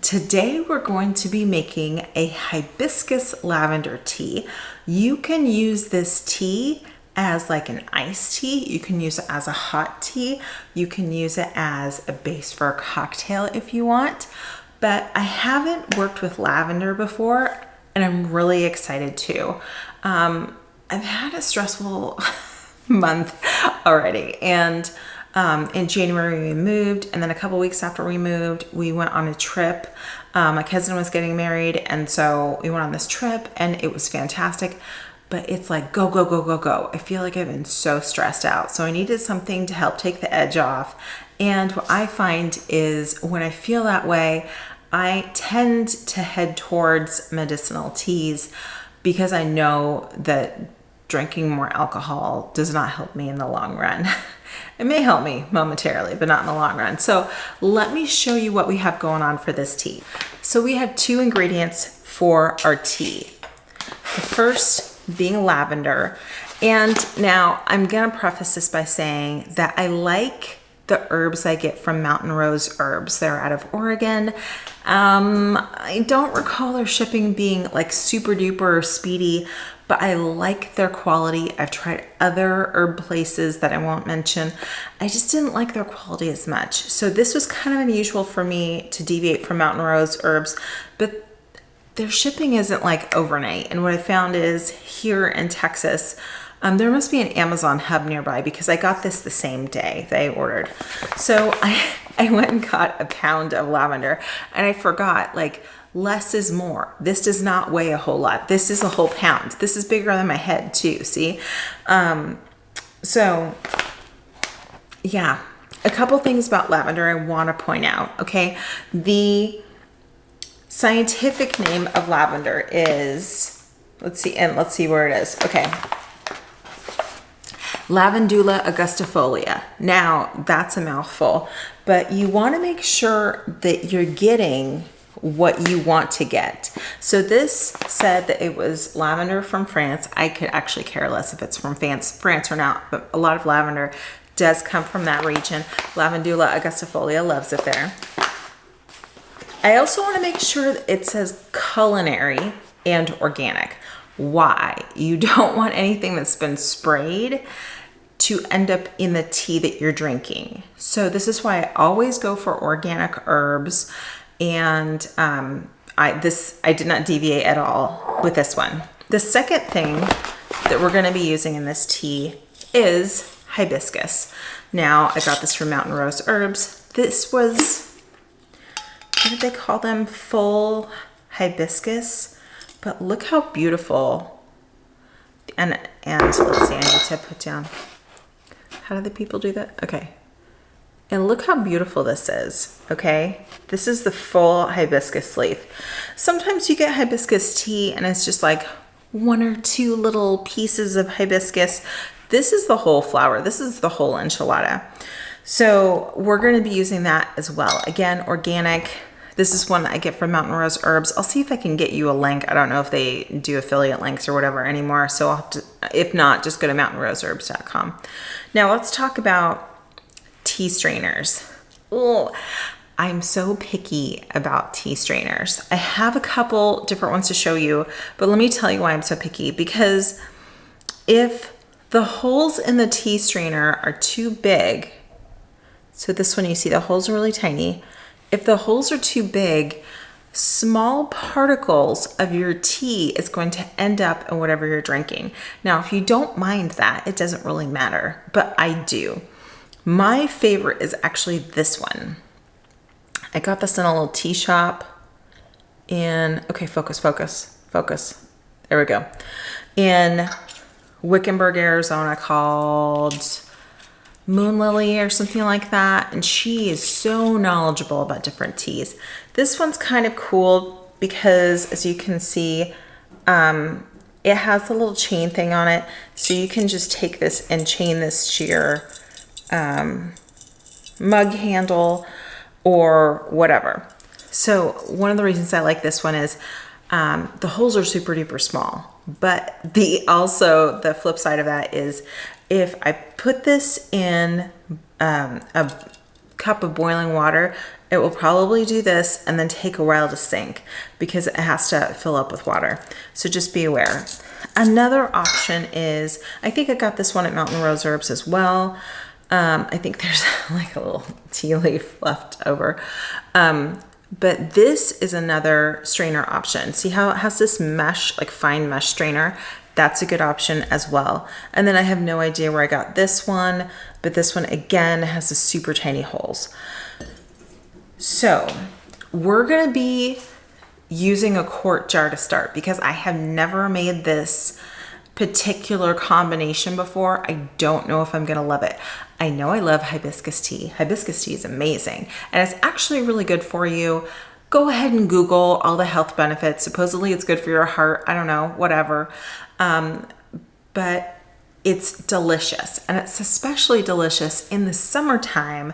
Today we're going to be making a hibiscus lavender tea. You can use this tea as like an iced tea. You can use it as a hot tea. You can use it as a base for a cocktail if you want. But I haven't worked with lavender before and I'm really excited to. I've had a stressful month already, and in January we moved, and then a couple weeks after we moved we went on a trip. My cousin was getting married, and so we went on this trip and it was fantastic, but it's like go go go go go. I feel like I've been so stressed out, so I needed something to help take the edge off. And what I find is when I feel that way, I tend to head towards medicinal teas because I know that drinking more alcohol does not help me in the long run. It may help me momentarily, but not in the long run. So let me show you what we have going on for this tea. So we have two ingredients for our tea. The first being lavender. And now I'm gonna preface this by saying that I like the herbs I get from Mountain Rose Herbs. They're out of Oregon. I don't recall their shipping being like super duper speedy, but I like their quality. I've tried other herb places that I won't mention. I just didn't like their quality as much. So this was kind of unusual for me to deviate from Mountain Rose Herbs, but their shipping isn't like overnight. And what I found is here in Texas, there must be an Amazon hub nearby because I got this the same day that I ordered. So I went and got a pound of lavender, and I forgot, like, less is more. This does not weigh a whole lot. This is a whole pound. This is bigger than my head too, see? So yeah, a couple things about lavender I want to point out, okay? The scientific name of lavender is, let's see where it is. Okay. Lavandula augustifolia. Now that's a mouthful, but you want to make sure that you're getting what you want to get. So this said that it was lavender from France. I could actually care less if it's from France or not, but a lot of lavender does come from that region. Lavandula augustifolia loves it there. I also want to make sure that it says culinary and organic. Why? You don't want anything that's been sprayed to end up in the tea that you're drinking. So this is why I always go for organic herbs. And I did not deviate at all with this one. The second thing that we're going to be using in this tea is hibiscus. Now I got this from Mountain Rose Herbs. This was, what did they call them? Full hibiscus. But look how beautiful. And let's see, I need to put down. How do the people do that? Okay. And look how beautiful this is, okay? This is the full hibiscus leaf. Sometimes you get hibiscus tea and it's just like one or two little pieces of hibiscus. This is the whole flower. This is the whole enchilada. So we're gonna be using that as well. Again, organic. This is one that I get from Mountain Rose Herbs. I'll see if I can get you a link. I don't know if they do affiliate links or whatever anymore. So I'll have to, if not, just go to mountainroseherbs.com. Now let's talk about tea strainers. Oh, I'm so picky about tea strainers. I have a couple different ones to show you, but let me tell you why I'm so picky. Because if the holes in the tea strainer are too big, so this one you see the holes are really tiny. If the holes are too big, small particles of your tea is going to end up in whatever you're drinking. Now, if you don't mind that, it doesn't really matter, but I do. My favorite is actually this one. I got this in a little tea shop in, okay, focus. There we go. In Wickenburg, Arizona, called Moon Lily or something like that. And she is so knowledgeable about different teas. This one's kind of cool because, as you can see, it has a little chain thing on it. So you can just take this and chain this to your mug handle or whatever. So one of the reasons I like this one is the holes are super duper small, but the flip side of that is if I put this in a cup of boiling water, it will probably do this and then take a while to sink because it has to fill up with water. So just be aware. Another option is, I think I got this one at Mountain Rose Herbs as well. I think there's like a little tea leaf left over. But this is another strainer option. See how it has this mesh, like fine mesh strainer? That's a good option as well. And then I have no idea where I got this one, but this one again has the super tiny holes. So we're gonna be using a quart jar to start because I have never made this particular combination before. I don't know if I'm gonna love it. I know I love hibiscus tea. Hibiscus tea is amazing and it's actually really good for you. Go ahead and Google all the health benefits. Supposedly it's good for your heart. I don't know, whatever. But it's delicious, and it's especially delicious in the summertime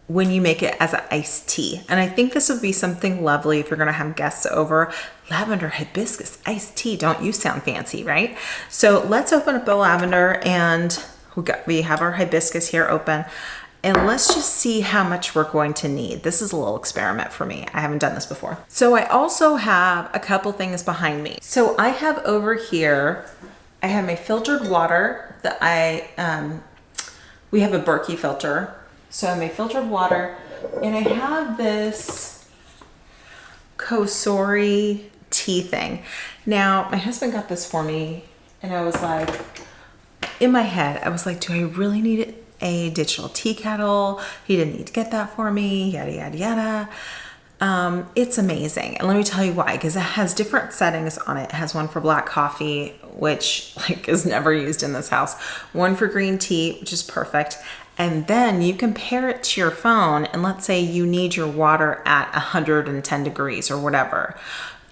when you make it as an iced tea. And I think this would be something lovely if you're gonna have guests over. Lavender hibiscus iced tea, don't you sound fancy, right? So let's open up the lavender, and we have our hibiscus here open, and let's just see how much we're going to need. This is a little experiment for me. I haven't done this before. So I also have a couple things behind me. So I have over here, I have my filtered water that we have a Berkey filter. So I have my filtered water, and I have this Kosori tea thing. Now, my husband got this for me, and I was like, in my head, I was like, do I really need a digital tea kettle? He didn't need to get that for me, yada, yada, yada. It's amazing. And let me tell you why, because it has different settings on it. It has one for black coffee, which like is never used in this house. One for green tea, which is perfect. And then you can pair it to your phone, and let's say you need your water at 110 degrees or whatever.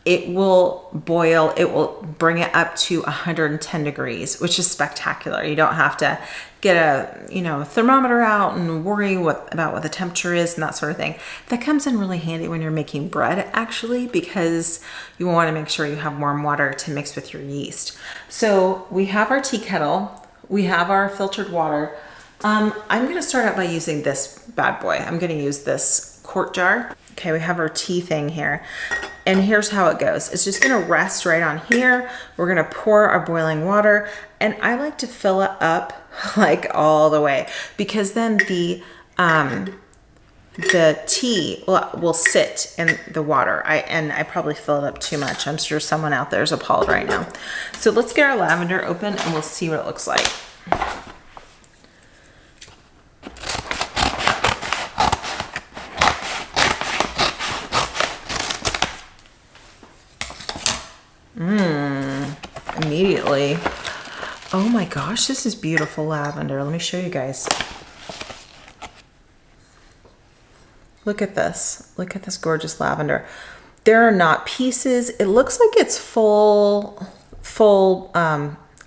It will boil, it will bring it up to 110 degrees, which is spectacular. You don't have to get a thermometer out and worry about what the temperature is and that sort of thing. That comes in really handy when you're making bread, actually, because you want to make sure you have warm water to mix with your yeast. So we have our tea kettle, we have our filtered water. I'm going to start out by using this bad boy. I'm going to use this quart jar. Okay, we have our tea thing here. And here's how it goes. It's just going to rest right on here. We're going to pour our boiling water. And I like to fill it up like all the way, because then the tea will sit in the water. I probably fill it up too much. I'm sure someone out there is appalled right now. So let's get our lavender open and we'll see what it looks like. Immediately. Oh my gosh, this is beautiful lavender. Let me show you guys. Look at this. Look at this gorgeous lavender. There are not pieces. It looks like it's full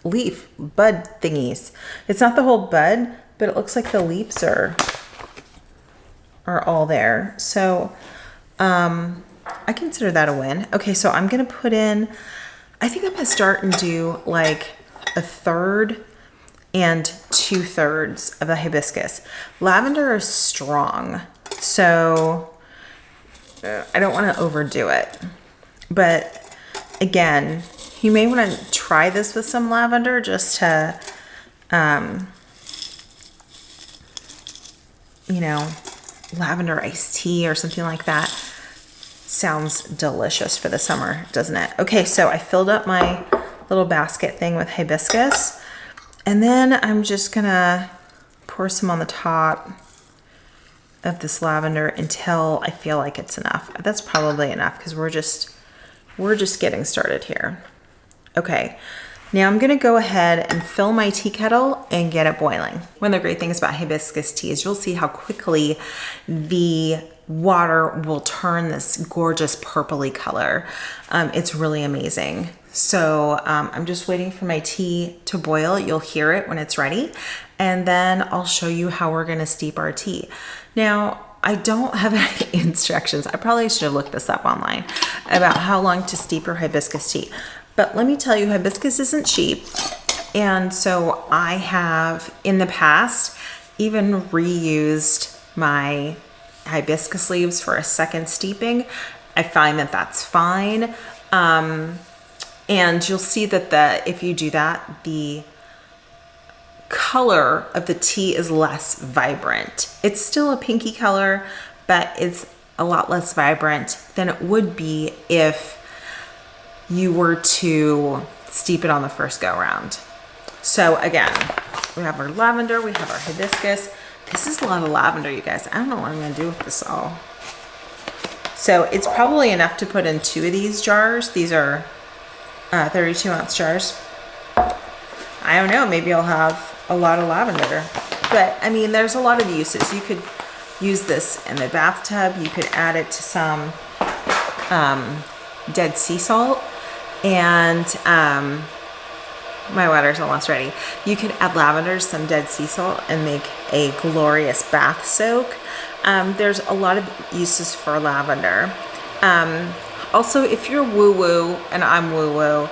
leaf bud thingies. It's not the whole bud, but it looks like the leaves are all there. So I consider that a win. Okay, so I'm gonna put in, I think I'm gonna start and do like 1/3 and 2/3 of the hibiscus. Lavender is strong, so I don't want to overdo it. But again, you may want to try this with some lavender just to, lavender iced tea or something like that. Sounds delicious for the summer, doesn't it? Okay, so I filled up my little basket thing with hibiscus, and then I'm just gonna pour some on the top of this lavender until I feel like it's enough. That's probably enough because we're just getting started here. Okay, now I'm gonna go ahead and fill my tea kettle and get it boiling. One of the great things about hibiscus tea is you'll see how quickly the water will turn this gorgeous purpley color. It's really amazing. So I'm just waiting for my tea to boil. You'll hear it when it's ready. And then I'll show you how we're gonna steep our tea. Now, I don't have any instructions. I probably should have looked this up online about how long to steep your hibiscus tea. But let me tell you, hibiscus isn't cheap. And so I have, in the past, even reused my hibiscus leaves for a second steeping, I find that that's fine. And you'll see that if you do that, the color of the tea is less vibrant. It's still a pinky color, but it's a lot less vibrant than it would be if you were to steep it on the first go round. So again, we have our lavender, we have our hibiscus. This is a lot of lavender, you guys. I don't know what I'm gonna do with this all. So it's probably enough to put in 2 of these jars. These are 32-ounce jars. I don't know, maybe I'll have a lot of lavender. But I mean, there's a lot of uses. You could use this in the bathtub. You could add it to some dead sea salt. And my water's almost ready. You could add lavender to some dead sea salt and make a glorious bath soak. There's a lot of uses for lavender. Also, if you're woo-woo, and I'm woo-woo,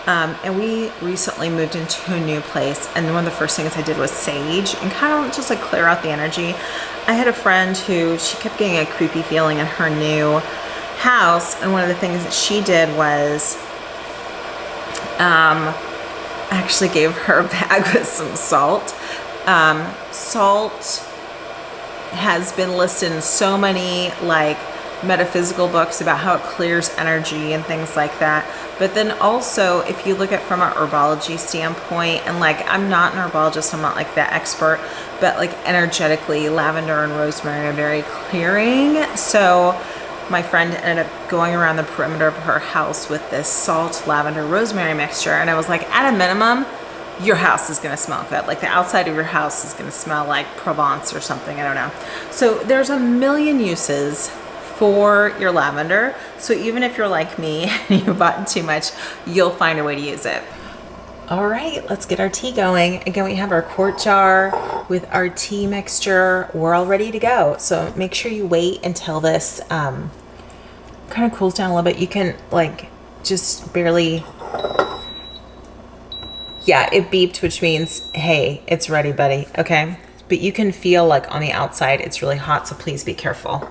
and we recently moved into a new place, and one of the first things I did was sage and kind of just like clear out the energy. I had a friend who, she kept getting a creepy feeling in her new house, and one of the things that she did was actually gave her a bag with some salt. Salt has been listed in so many like metaphysical books about how it clears energy and things like that. But then also, if you look at from an herbology standpoint, and like, I'm not an herbologist, I'm not like the expert, but like energetically, lavender and rosemary are very clearing. So my friend ended up going around the perimeter of her house with this salt, lavender, rosemary mixture. And I was like, at a minimum, your house is gonna smell good. Like the outside of your house is gonna smell like Provence or something, I don't know. So there's a million uses for your lavender. So even if you're like me and you bought too much, you'll find a way to use it. All right, let's get our tea going. Again, we have our quart jar with our tea mixture. We're all ready to go. So make sure you wait until this kind of cools down a little bit. You can like just barely, yeah, it beeped, which means, hey, it's ready, buddy, okay? But you can feel like on the outside, it's really hot, so please be careful.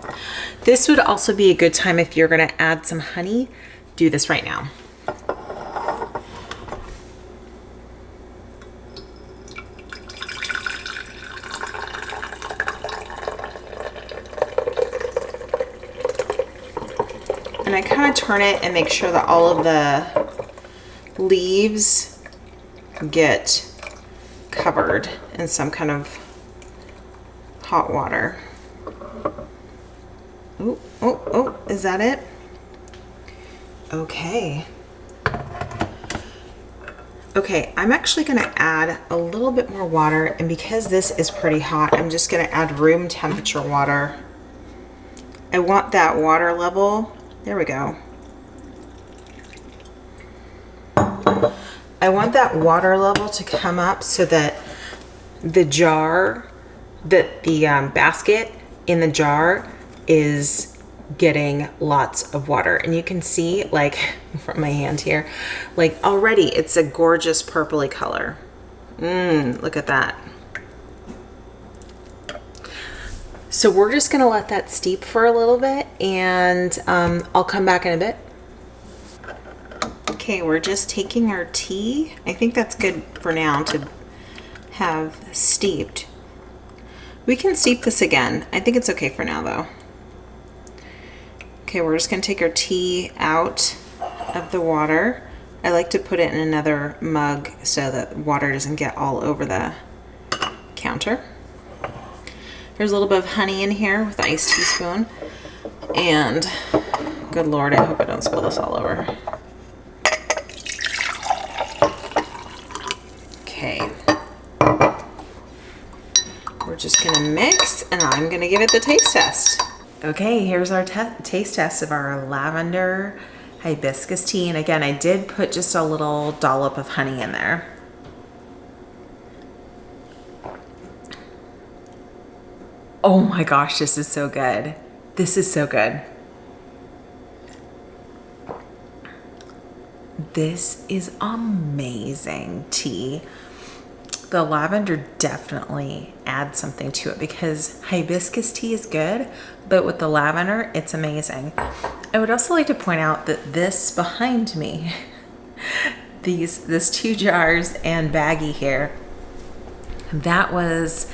This would also be a good time if you're gonna add some honey, do this right now. And I kind of turn it and make sure that all of the leaves get covered in some kind of hot water. Oh, is that it? Okay. Okay, I'm actually gonna add a little bit more water, and because this is pretty hot, I'm just gonna add room temperature water. I want that water level, there we go. I want that water level to come up so that the jar, that the basket in the jar is getting lots of water. And you can see, like from my hand here, like already it's a gorgeous purpley color. Look at that. So we're just gonna let that steep for a little bit, and I'll come back in a bit. Okay, we're just taking our tea. I think that's good for now to have steeped. We can steep this again. I think it's okay for now though. Okay, we're just gonna take our tea out of the water. I like to put it in another mug so that water doesn't get all over the counter. There's a little bit of honey in here with the iced teaspoon. And good Lord, I hope I don't spill this all over. Okay. We're just gonna mix, and I'm gonna give it the taste test. Okay, here's our taste test of our lavender hibiscus tea. And again, I did put just a little dollop of honey in there. Oh my gosh, this is so good. This is so good. This is amazing tea. the lavender definitely adds something to it because hibiscus tea is good, but with the lavender, it's amazing. I would also like to point out that this behind me, this 2 jars and baggie here, that was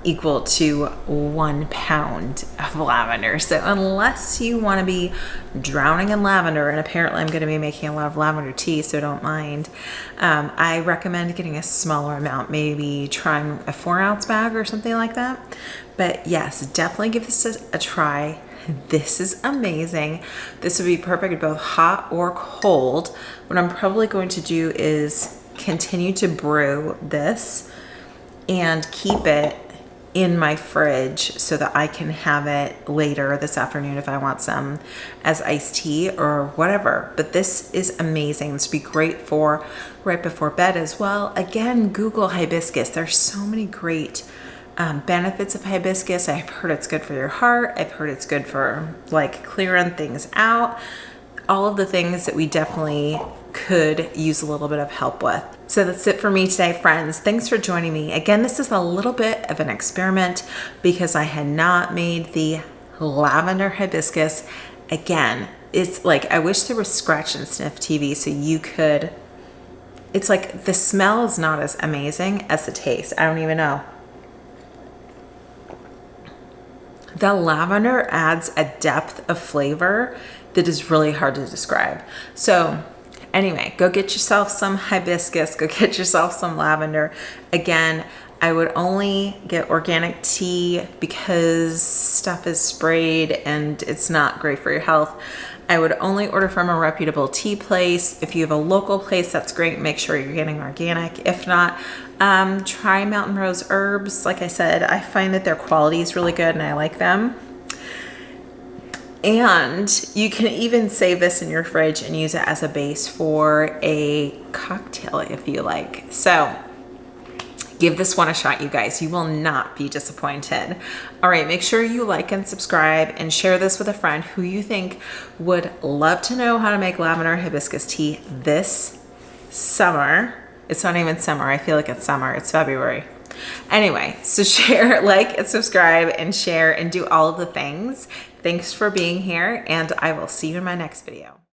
equal to 1 pound of lavender. So unless you want to be drowning in lavender, and apparently I'm going to be making a lot of lavender tea, so don't mind, I recommend getting a smaller amount, maybe trying a 4-ounce bag or something like that. But yes, definitely give this a try. This is amazing. This would be perfect both hot or cold. What I'm probably going to do is continue to brew this and keep it in my fridge so that I can have it later this afternoon if I want some as iced tea or whatever. But this is amazing. This would be great for right before bed as well. Again, Google hibiscus. There's so many great benefits of hibiscus. I've heard it's good for your heart. I've heard it's good for like clearing things out. All of the things that we definitely could use a little bit of help with. So that's it for me today, friends. Thanks for joining me. Again, this is a little bit of an experiment because I had not made the lavender hibiscus. Again, it's like, I wish there was scratch and sniff TV so you could, it's like the smell is not as amazing as the taste. I don't even know. The lavender adds a depth of flavor that is really hard to describe. So anyway, go get yourself some hibiscus, go get yourself some lavender. Again, I would only get organic tea because stuff is sprayed and it's not great for your health. I would only order from a reputable tea place. If you have a local place, that's great. Make sure you're getting organic. If not, try Mountain Rose Herbs. Like I said, I find that their quality is really good and I like them. And you can even save this in your fridge and use it as a base for a cocktail if you like. So give this one a shot, you guys. You will not be disappointed. All right, make sure you like and subscribe and share this with a friend who you think would love to know how to make lavender hibiscus tea this summer. It's not even summer. I feel like it's summer. It's February. Anyway, so share, like, and subscribe, and share, and do all of the things. Thanks for being here, and I will see you in my next video.